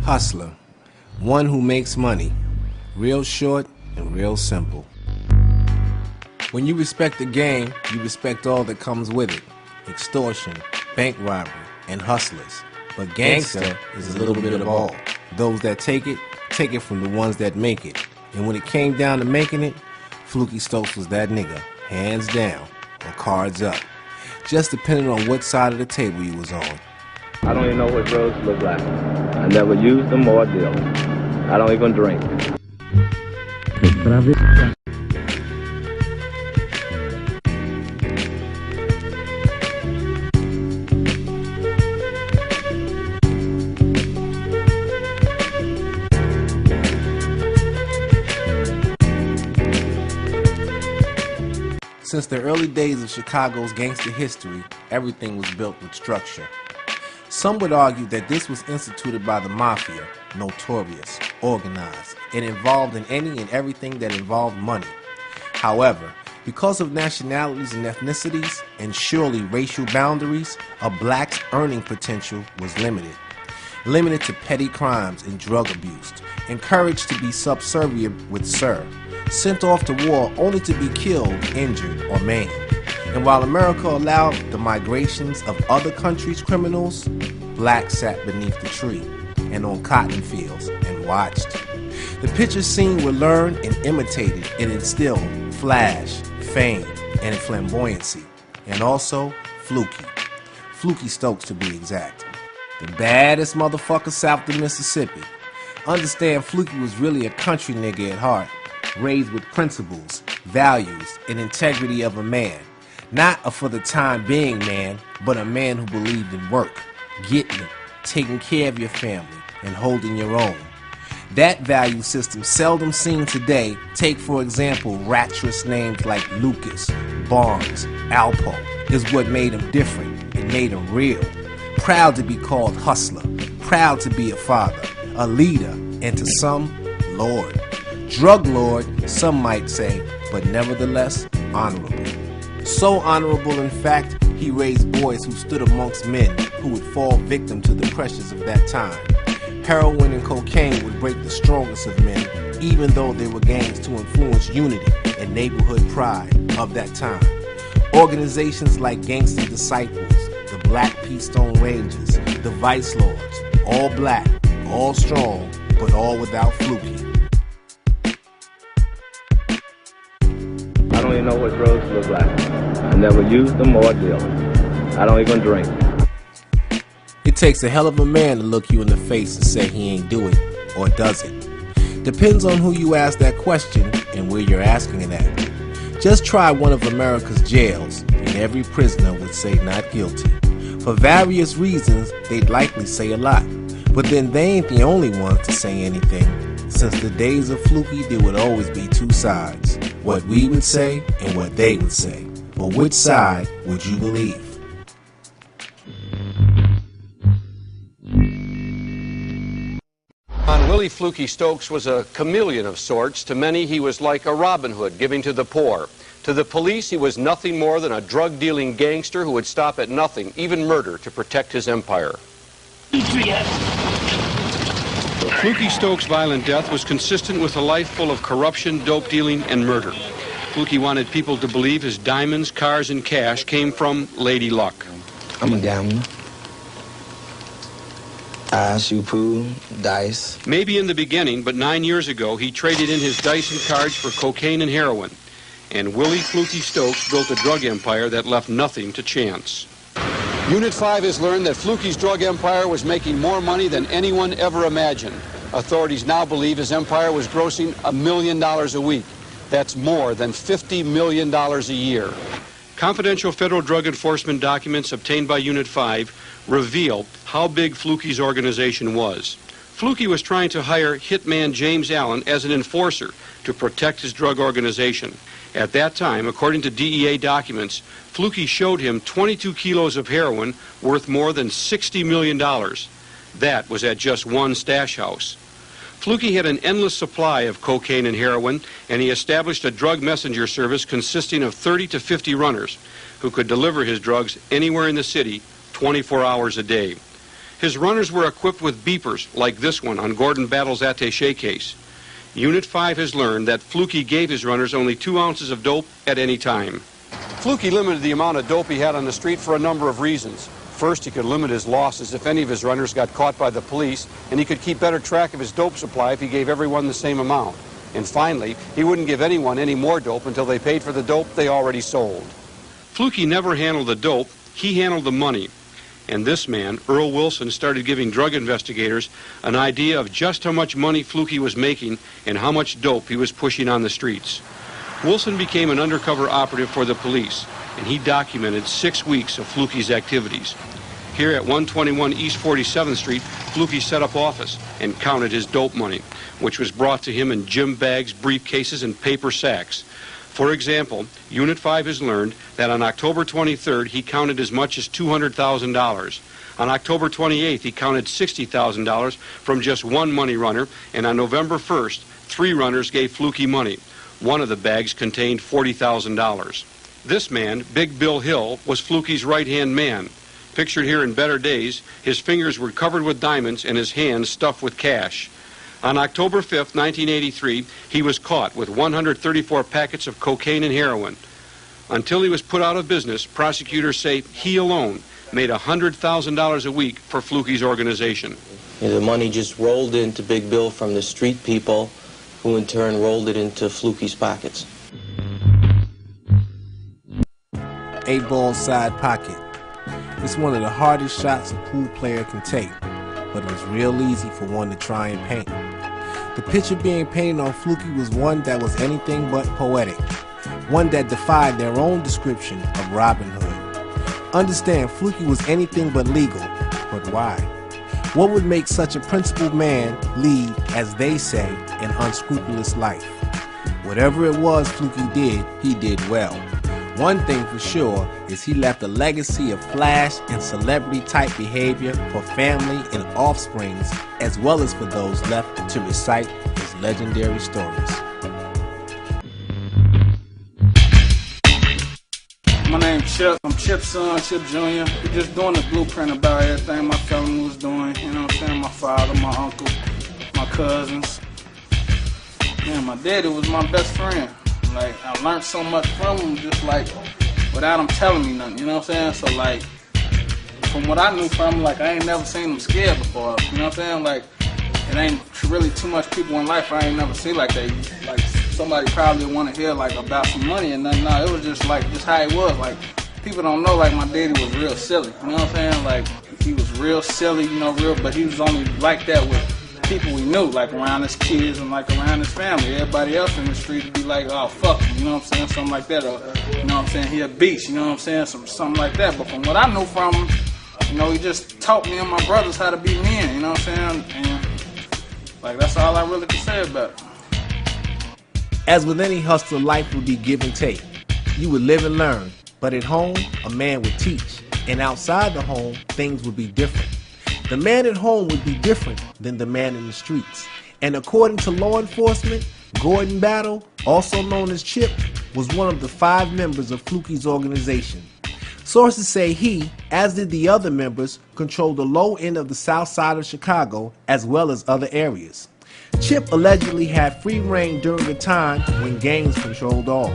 Hustler, one who makes money, real short and real simple. When you respect the game, you respect all that comes with it. Extortion, bank robbery, and hustlers. But gangster is a little bit of all. Those that take it from the ones that make it. And when it came down to making it, Flukey Stokes was that nigga, hands down, or cards up. Just depending on what side of the table you was on. I don't even know what drugs look like. I never used them or deal them. I don't even drink. Since the early days of Chicago's gangster history, everything was built with structure. Some would argue that this was instituted by the mafia, notorious, organized, and involved in any and everything that involved money. However, because of nationalities and ethnicities, and surely racial boundaries, a black's earning potential was limited. Limited to petty crimes and drug abuse, encouraged to be subservient with sir, sent off to war only to be killed, injured, or maimed. And while America allowed the migrations of other countries' criminals, blacks sat beneath the tree and on cotton fields and watched. The pictures seen were learned and imitated and instilled flash, fame, and flamboyancy, and also Flukey Stokes to be exact. The baddest motherfucker south of Mississippi. Understand Flukey was really a country nigga at heart, raised with principles, values, and integrity of a man. Not a for the time being man, but a man who believed in work, getting it, taking care of your family, and holding your own. That value system seldom seen today. Take for example rapturous names like Lucas, Barnes, Alpo, is what made him different. It made him real. Proud to be called hustler, proud to be a father, a leader, and to some, Lord. Drug lord, some might say, but nevertheless honorable. So honorable, in fact, he raised boys who stood amongst men who would fall victim to the pressures of that time. Heroin and cocaine would break the strongest of men, even though they were gangs to influence unity and neighborhood pride of that time. Organizations like Gangster Disciples, the Black Peastone Rangers, the Vice Lords, all black, all strong, but all without Flukey. I don't even know what drugs look like. I never used them or deal them. I don't even drink. It takes a hell of a man to look you in the face and say he ain't do it, or does it. Depends on who you ask that question and where you're asking it at. Just try one of America's jails, and every prisoner would say not guilty. For various reasons, they'd likely say a lot. But then they ain't the only ones to say anything. Since the days of Flukey, there would always be two sides. What we would say and what they would say. But which side would you believe? Willie Flukey Stokes was a chameleon of sorts. To many, he was like a Robin Hood, giving to the poor. To the police, he was nothing more than a drug-dealing gangster who would stop at nothing, even murder, to protect his empire. Flukey Stokes' violent death was consistent with a life full of corruption, dope dealing, and murder. Flukey wanted people to believe his diamonds, cars, and cash came from Lady Luck. I'm a gambler. I shoot pool, dice. Maybe in the beginning, but 9 years ago, he traded in his dice and cards for cocaine and heroin. And Willie Flukey Stokes built a drug empire that left nothing to chance. Unit 5 has learned that Flukey's drug empire was making more money than anyone ever imagined. Authorities now believe his empire was grossing $1 million a week. That's more than $50 million a year. Confidential federal drug enforcement documents obtained by Unit 5 reveal how big Flukey's organization was. Flukey was trying to hire hitman James Allen as an enforcer to protect his drug organization. At that time, according to DEA documents, Flukey showed him 22 kilos of heroin worth more than $60 million. That was at just one stash house. Flukey had an endless supply of cocaine and heroin, and he established a drug messenger service consisting of 30 to 50 runners who could deliver his drugs anywhere in the city 24 hours a day. His runners were equipped with beepers like this one on Gordon Battle's attaché case. Unit 5 has learned that Flukey gave his runners only 2 ounces of dope at any time. Flukey limited the amount of dope he had on the street for a number of reasons. First, he could limit his losses if any of his runners got caught by the police, and he could keep better track of his dope supply if he gave everyone the same amount. And finally, he wouldn't give anyone any more dope until they paid for the dope they already sold. Flukey never handled the dope, he handled the money. And this man, Earl Wilson, started giving drug investigators an idea of just how much money Flukey was making and how much dope he was pushing on the streets. Wilson became an undercover operative for the police, and he documented 6 weeks of Flukey's activities. Here at 121 East 47th Street, Flukey set up office and counted his dope money, which was brought to him in gym bags, briefcases, and paper sacks. For example, Unit 5 has learned that on October 23rd, he counted as much as $200,000. On October 28th, he counted $60,000 from just one money runner, and on November 1st, 3 runners gave Flukey money. One of the bags contained $40,000. This man, Big Bill Hill, was Flukey's right-hand man. Pictured here in better days, his fingers were covered with diamonds and his hands stuffed with cash. On October 5th, 1983, he was caught with 134 packets of cocaine and heroin. Until he was put out of business, prosecutors say he alone made $100,000 a week for Flukey's organization. The money just rolled into Big Bill from the street people, who in turn rolled it into Flukey's pockets. 8-ball side pocket. It's one of the hardest shots a pool player can take, but it was real easy for one to try and paint. The picture being painted on Flukey was one that was anything but poetic, one that defied their own description of Robin Hood. Understand, Flukey was anything but legal, but why? What would make such a principled man lead, as they say, an unscrupulous life? Whatever it was Flukey did, he did well. One thing for sure is he left a legacy of flash and celebrity-type behavior for family and offsprings, as well as for those left to recite his legendary stories. My name's Chip. I'm Chip's son, Chip Jr. We're just doing the blueprint about everything my family was doing. You know what I'm saying? My father, my uncle, my cousins. Man, my daddy was my best friend. Like, I learned so much from him, just like, without him telling me nothing, you know what I'm saying? So, like, from what I knew from him, like, I ain't never seen him scared before, you know what I'm saying? Like, it ain't really too much people in life I ain't never seen like that. Like, somebody probably want to hear, like, about some money and nothing. No, it was just, like, just how it was. Like, people don't know, like, my daddy was real silly, you know what I'm saying? Like, he was real silly, you know, but he was only like that with people we knew, like around his kids and like around his family. Everybody else in the street would be like, oh, fuck him, you know what I'm saying? Something like that. Or, you know what I'm saying? He a beast, you know what I'm saying? Something like that. But from what I knew from him, you know, he just taught me and my brothers how to be men, you know what I'm saying? And, like, that's all I really can say about it. As with any hustler, life would be give and take. You would live and learn, but at home, a man would teach. And outside the home, things would be different. The man at home would be different than the man in the streets. And according to law enforcement, Gordon Battle, also known as Chip, was one of the 5 members of Flukey's organization. Sources say he, as did the other members, controlled the low end of the south side of Chicago as well as other areas. Chip allegedly had free reign during a time when gangs controlled all.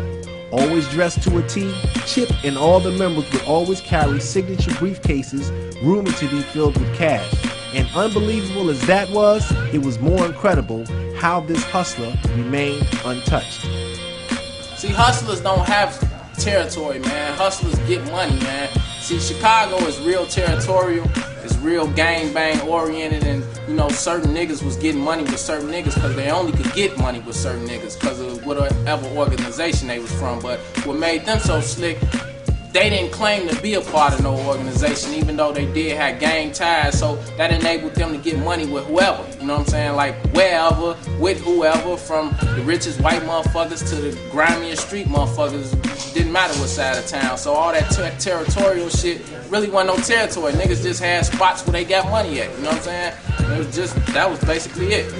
Always dressed to a T, Chip and all the members would always carry signature briefcases rumored to be filled with cash. And unbelievable as that was, it was more incredible how this hustler remained untouched. See, hustlers don't have territory, man. Hustlers get money, man. See, Chicago is real territorial. It's real gang-bang oriented, and, you know, certain niggas was getting money with certain niggas because they only could get money with certain niggas because of whatever organization they was from. But what made them so slick, they didn't claim to be a part of no organization, even though they did have gang ties, so that enabled them to get money with whoever, you know what I'm saying, like wherever, with whoever, from the richest white motherfuckers to the grimiest street motherfuckers. Didn't matter what side of town. So all that territorial shit really wasn't no territory. Niggas just had spots where they got money at, you know what I'm saying? It was just, that was basically it.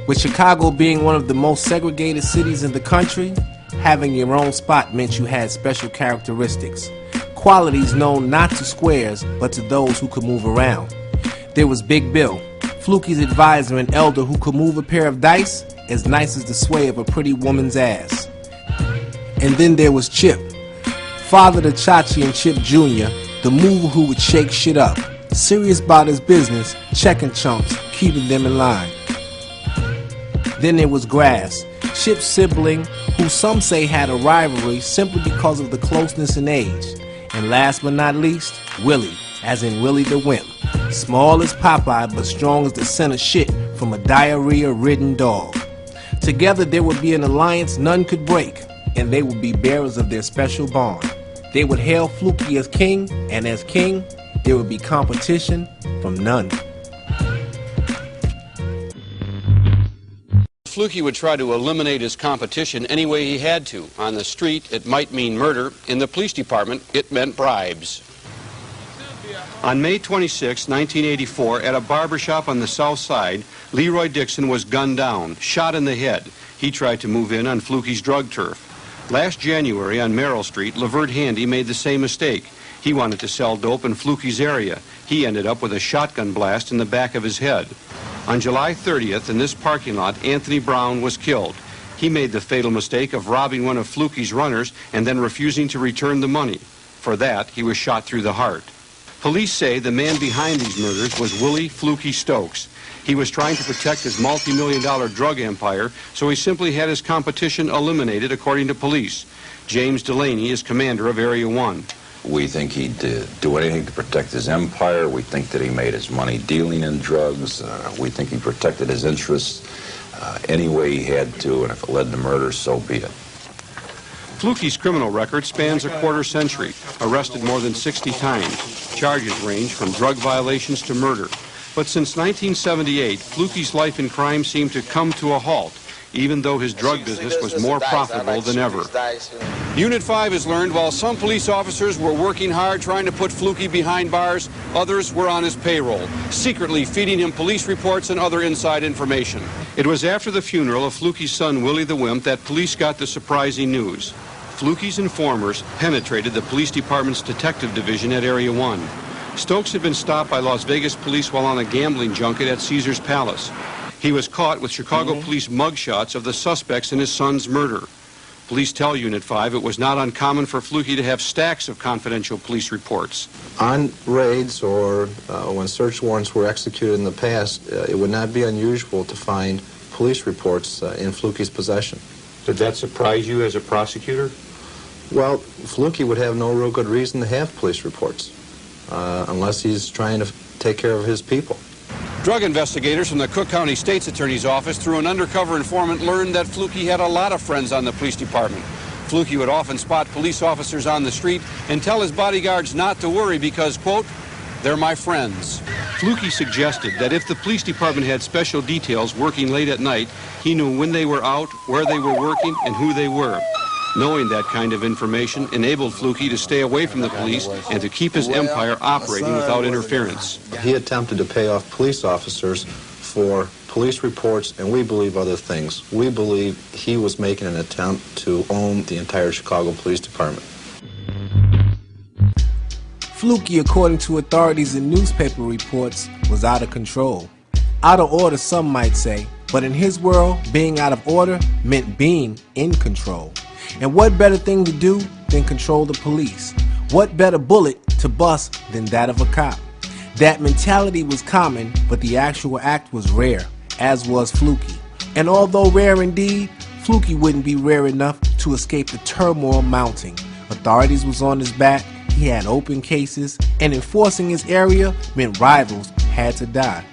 With Chicago being one of the most segregated cities in the country, having your own spot meant you had special characteristics. qualities known not to squares, but to those who could move around. There was Big Bill, Flukey's advisor and elder who could move a pair of dice as nice as the sway of a pretty woman's ass. And then there was Chip, father to Chachi and Chip Jr., the mover who would shake shit up, serious about his business, checking chumps, keeping them in line. Then there was Grass, Chip's sibling, who some say had a rivalry simply because of the closeness in age. And last but not least, Willie, as in Willie the Wimp, small as Popeye but strong as the center shit from a diarrhea-ridden dog. Together there would be an alliance none could break, and they would be bearers of their special bond. They would hail Flukey as king, and as king, there would be competition from none. Flukey would try to eliminate his competition any way he had to. On the street, it might mean murder. In the police department, it meant bribes. On May 26, 1984, at a barbershop on the south side, Leroy Dixon was gunned down, shot in the head. He tried to move in on Flukey's drug turf. Last January on Merrill Street, Lavert Handy made the same mistake. He wanted to sell dope in Flukey's area. He ended up with a shotgun blast in the back of his head. On July 30th, in this parking lot, Anthony Brown was killed. He made the fatal mistake of robbing one of Flukey's runners and then refusing to return the money. For that, he was shot through the heart. Police say the man behind these murders was Willie Flukey Stokes. He was trying to protect his multi-million-dollar drug empire, so he simply had his competition eliminated, according to police. James Delaney is commander of Area 1. We think he'd do anything to protect his empire. We think that he made his money dealing in drugs. We think he protected his interests any way he had to, and if it led to murder, so be it. Flukey's criminal record spans a quarter century, arrested more than 60 times. Charges range from drug violations to murder. But since 1978, Flukey's life in crime seemed to come to a halt, even though his drug business was more profitable than ever. Unit 5 has learned while some police officers were working hard trying to put Flukey behind bars, others were on his payroll, secretly feeding him police reports and other inside information. It was after the funeral of Flukey's son, Willie the Wimp, that police got the surprising news. Flukey's informers penetrated the police department's detective division at Area 1. Stokes had been stopped by Las Vegas police while on a gambling junket at Caesar's Palace. He was caught with Chicago police mugshots of the suspects in his son's murder. Police tell Unit 5 it was not uncommon for Flukey to have stacks of confidential police reports. On raids or when search warrants were executed in the past, it would not be unusual to find police reports in Flukey's possession. Did that surprise you as a prosecutor? Well, Flukey would have no real good reason to have police reports unless he's trying to take care of his people. Drug investigators from the Cook County State's Attorney's Office, through an undercover informant, learned that Flukey had a lot of friends on the police department. Flukey would often spot police officers on the street and tell his bodyguards not to worry because, quote, they're my friends. Flukey suggested that if the police department had special details working late at night, he knew when they were out, where they were working, and who they were. Knowing that kind of information enabled Flukey to stay away from the police and to keep his empire operating without interference. He attempted to pay off police officers for police reports and we believe other things. We believe he was making an attempt to own the entire Chicago Police Department. Flukey, according to authorities and newspaper reports, was out of control. Out of order, some might say, but in his world, being out of order meant being in control. And what better thing to do than control the police? What better bullet to bust than that of a cop? That mentality was common, but the actual act was rare, as was Flukey. And although rare indeed, Flukey wouldn't be rare enough to escape the turmoil mounting. Authorities was on his back, he had open cases, and enforcing his area meant rivals had to die.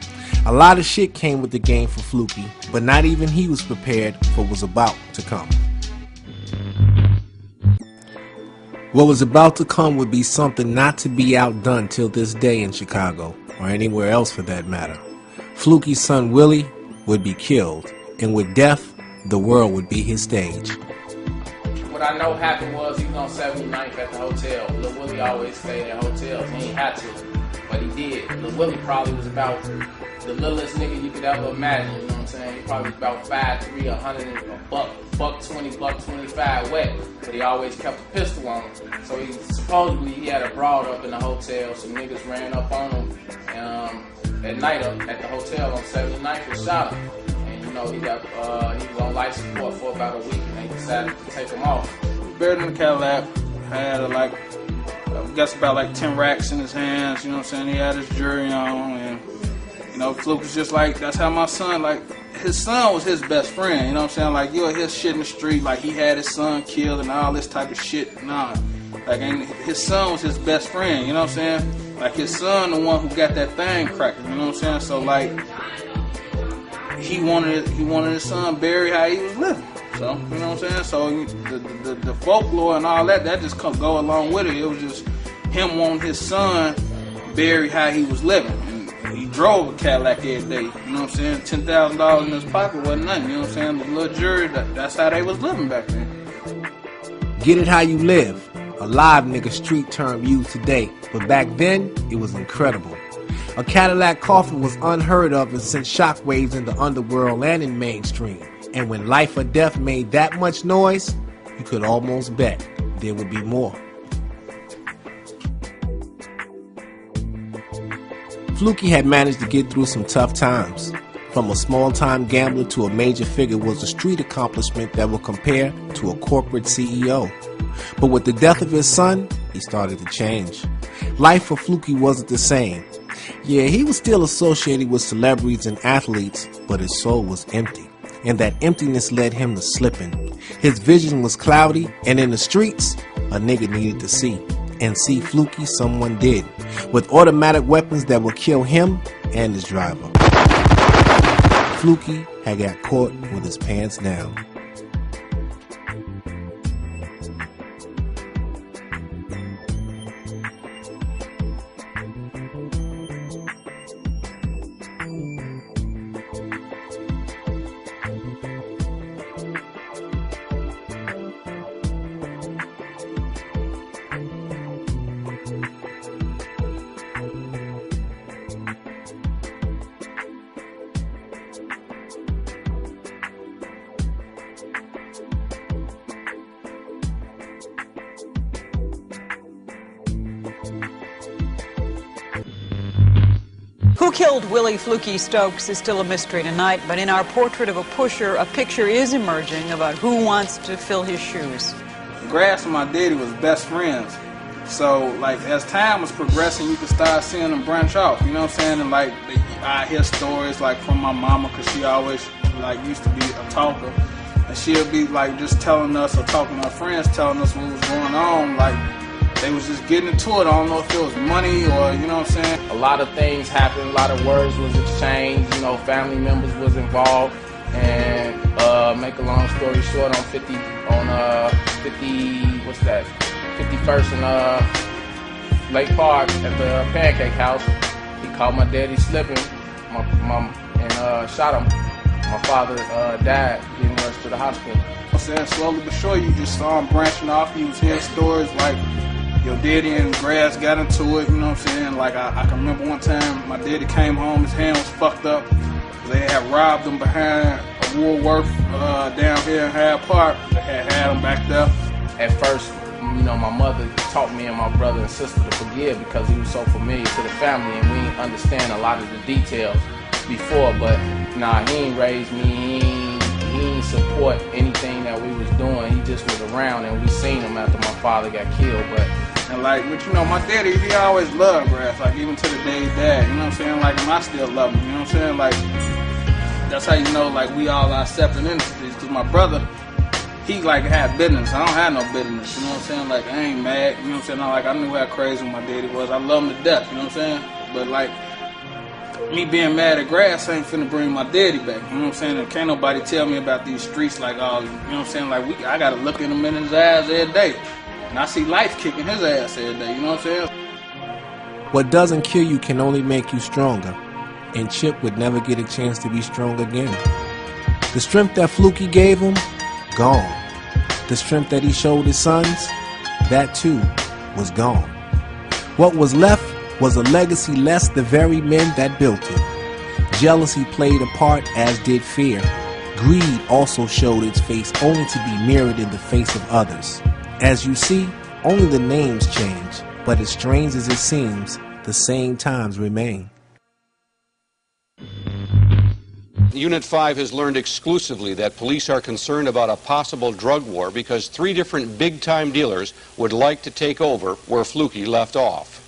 A lot of shit came with the game for Flukey, but not even he was prepared for what was about to come. What was about to come would be something not to be outdone till this day in Chicago, or anywhere else for that matter. Flukey's son Willie would be killed, and with death, the world would be his stage. What I know happened was he was on 79th at the hotel. Lil Willie always stayed at hotels. He ain't had to, but he did. Lil Willie probably was about the littlest nigga you could ever imagine, you know what I'm saying? He probably about 5'3", 100 and a buck 20, buck 25 wet, but he always kept a pistol on him. So he supposedly he had a broad up in the hotel. Some niggas ran up on him at night up at the hotel on 79th and shot him. And you know he was on life support for about a week, and they decided to take him off. Buried in the Cadillac, had I guess about like 10 racks in his hands, you know what I'm saying? He had his jewelry on, and you know, Fluke was just like, that's how my son, like, his son was his best friend, you know what I'm saying? Like, you hear shit in the street, like he had his son killed and all this type of shit. Nah, like, his son was his best friend, you know what I'm saying? Like, his son the one who got that thing cracking, you know what I'm saying? So, like, he wanted his son buried how he was living. So, you know what I'm saying? So, the folklore and all that just go along with it. It was just him wanting his son buried how he was living. And he drove a Cadillac every day, you know what I'm saying? $10,000 in his pocket wasn't nothing, you know what I'm saying? The little jury, that's how they was living back then. Get it how you live. A live nigga street term used today, but back then, it was incredible. A Cadillac coffin was unheard of and sent shockwaves in the underworld and in mainstream. And when life or death made that much noise, you could almost bet there would be more. Flukey had managed to get through some tough times. From a small-time gambler to a major figure was a street accomplishment that would compare to a corporate CEO. But with the death of his son, he started to change. Life for Flukey wasn't the same. Yeah, he was still associated with celebrities and athletes, but his soul was empty. And that emptiness led him to slipping. His vision was cloudy, and in the streets, a nigga needed to see. And see Flukey, someone did, with automatic weapons that would kill him and his driver. Flukey had got caught with his pants down. Who killed Willie Flukey Stokes is still a mystery tonight, but in our portrait of a pusher, a picture is emerging about who wants to fill his shoes. Grass and my daddy was best friends. So, like, as time was progressing, you could start seeing them branch off, you know what I'm saying? And, like, I hear stories, like, from my mama, because she always, like, used to be a talker. And she'll be, like, just telling us or talking to her friends, telling us what was going on, like, they was just getting into it. I don't know if it was money or, you know what I'm saying? A lot of things happened, a lot of words was exchanged, you know, family members was involved. And make a long story short, on 51st and Lake Park at the Pancake House, he caught my daddy slipping, and shot him. My father died getting rushed to the hospital. I'm saying slowly but surely, you just saw him branching off. He was hearing stories like your daddy and Grass got into it, you know what I'm saying? Like, I can remember one time my daddy came home, his hand was fucked up. They had robbed him behind a Woolworth down here in Hyde Park. They had him back there. At first, you know, my mother taught me and my brother and sister to forgive because he was so familiar to the family and we didn't understand a lot of the details before. But nah, he ain't raised me, he ain't support anything that we was doing. He just was around and we seen him after my father got killed. But you know, my daddy, he always loved Grass, like, even to the day he died, you know what I'm saying? Like, and I still love him, you know what I'm saying? Like, that's how you know, like, we all are separate entities, because my brother, he, like, had business. I don't have no business, you know what I'm saying? Like, I ain't mad, you know what I'm saying? Like, I knew how crazy my daddy was. I love him to death, you know what I'm saying? But, like, me being mad at Grass ain't finna bring my daddy back, you know what I'm saying? And can't nobody tell me about these streets, like, all, you know what I'm saying? Like, I gotta look at him in his eyes every day. And I see life kicking his ass every day, you know what I'm saying? What doesn't kill you can only make you stronger. And Chip would never get a chance to be strong again. The strength that Flukey gave him, gone. The strength that he showed his sons, that too was gone. What was left was a legacy less the very men that built it. Jealousy played a part, as did fear. Greed also showed its face, only to be mirrored in the face of others. As you see, only the names change, but as strange as it seems, the same times remain. Unit 5 has learned exclusively that police are concerned about a possible drug war because 3 different big-time dealers would like to take over where Flukey left off.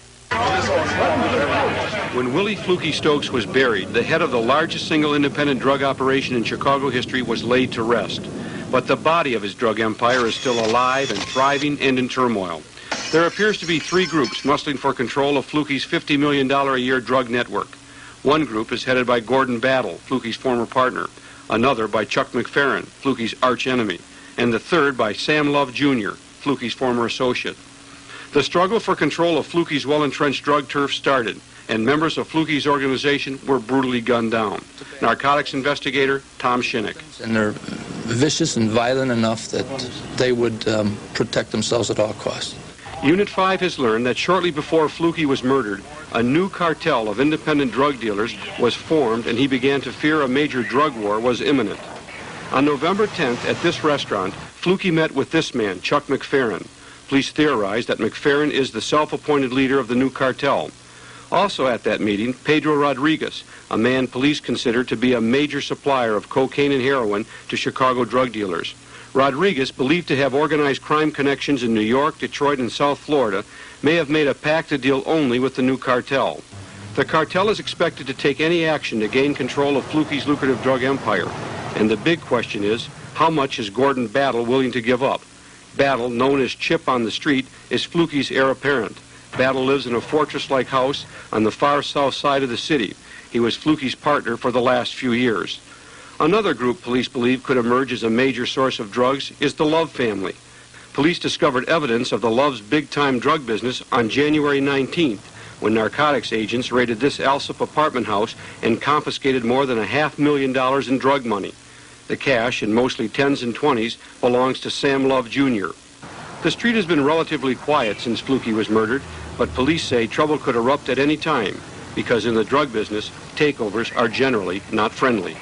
When Willie Flukey Stokes was buried, the head of the largest single independent drug operation in Chicago history was laid to rest. But the body of his drug empire is still alive and thriving and in turmoil. There appears to be 3 groups muscling for control of Flukey's $50 million a year drug network. One group is headed by Gordon Battle, Flukey's former partner, another by Chuck McFerrin, Flukey's arch-enemy, and the third by Sam Love Jr., Flukey's former associate. The struggle for control of Flukey's well-entrenched drug turf started, and members of Flukey's organization were brutally gunned down. Narcotics investigator Tom Shinnick. And they're vicious and violent enough that they would protect themselves at all costs. Unit 5 has learned that shortly before Flukey was murdered, a new cartel of independent drug dealers was formed, and he began to fear a major drug war was imminent. On November 10th at this restaurant, Flukey met with this man, Chuck McFerrin. Police theorized that McFerrin is the self-appointed leader of the new cartel. Also at that meeting, Pedro Rodriguez, a man police consider to be a major supplier of cocaine and heroin to Chicago drug dealers. Rodriguez, believed to have organized crime connections in New York, Detroit, and South Florida, may have made a pact to deal only with the new cartel. The cartel is expected to take any action to gain control of Flukey's lucrative drug empire. And the big question is, how much is Gordon Battle willing to give up? Battle, known as Chip on the Street, is Flukey's heir apparent. Battle lives in a fortress-like house on the far south side of the city. He was Flukey's partner for the last few years. Another group police believe could emerge as a major source of drugs is the Love family. Police discovered evidence of the Love's big-time drug business on January 19th, when narcotics agents raided this Alsop apartment house and confiscated more than $500,000 in drug money. The cash, in mostly 10s and 20s, belongs to Sam Love Jr. The street has been relatively quiet since Flukey was murdered, but police say trouble could erupt at any time, because in the drug business, takeovers are generally not friendly.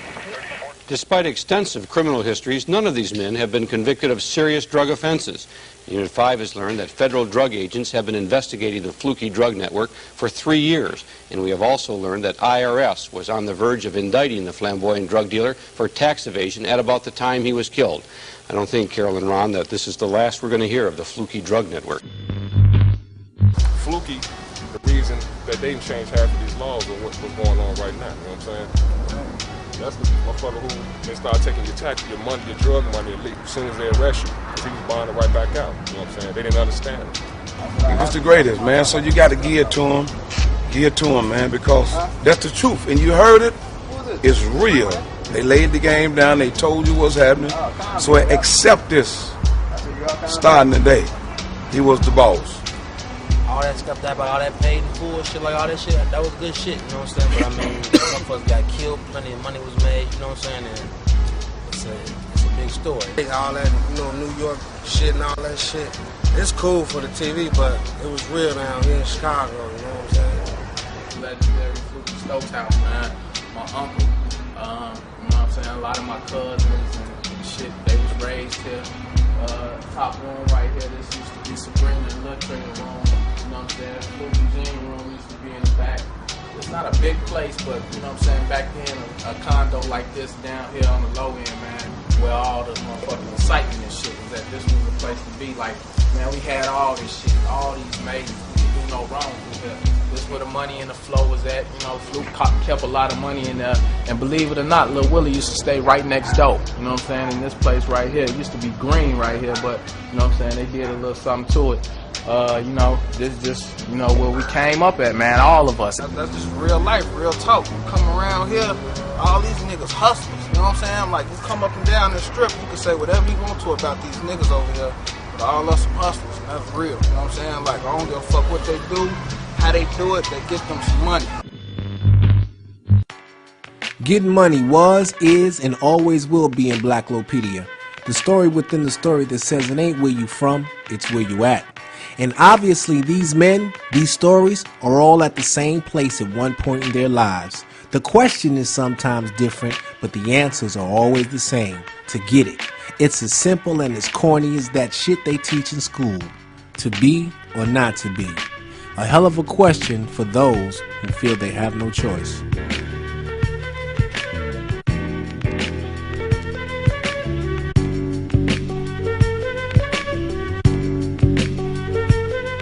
Despite extensive criminal histories, none of these men have been convicted of serious drug offenses. Unit 5 has learned that federal drug agents have been investigating the Flukey drug network for 3 years, and we have also learned that IRS was on the verge of indicting the flamboyant drug dealer for tax evasion at about the time he was killed. I don't think, Carol and Ron, that this is the last we're going to hear of the Flukey drug network. Flukey, the reason that they changed half of these laws or what's going on right now, you know what I'm saying? That's the motherfucker who they start taking your tax, your money, your drug money, as soon as they arrest you. Because he was buying it right back out. You know what I'm saying? They didn't understand it. It's the greatest, man. So you got to give it to him. Give it to him, man, because that's the truth. And you heard it. It's real. They laid the game down. They told you what's happening. So accept this. Starting today, he was the boss. All that stuff, that about all that paid in full shit, like all that shit, that was good shit, you know what I'm saying? But I mean, some folks got killed, plenty of money was made, you know what I'm saying? And it's a big story. All that, you know, New York shit and all that shit, it's cool for the TV, but it was real down here in Chicago, you know what I'm saying? Legendary Flukey Stokes house, man. My uncle, you know what I'm saying? A lot of my cousins and shit, they was raised here. Top room right here, this used to be Sabrina and Lil Trigger room. You know what I'm saying? Flukey Jean room used to be in the back. It's not a big place, but you know what I'm saying? Back then, a condo like this down here on the low end, man, where all the motherfucking excitement and shit was at. This was the place to be. Like, man, we had all this shit, all these majors. We could do no wrong with it. This where the money and the flow was at. You know, Fluke kept a lot of money in there. And believe it or not, Lil Willie used to stay right next door. You know what I'm saying? In this place right here. It used to be green right here, but you know what I'm saying? They did a little something to it. You know, this just, you know, where we came up at, man, all of us. That's just real life, real talk. You come around here, all these niggas hustlers, you know what I'm saying? Like, you come up and down the strip, you can say whatever you want to about these niggas over here, but all us some hustlers, and that's real, you know what I'm saying? Like, I don't give a fuck what they do, how they do it, they get them some money. Getting money was, is, and always will be in Blacklopedia. The story within the story that says it ain't where you from, it's where you at. And obviously these men, these stories, are all at the same place at one point in their lives. The question is sometimes different, but the answers are always the same. To get it. It's as simple and as corny as that shit they teach in school. To be or not to be. A hell of a question for those who feel they have no choice.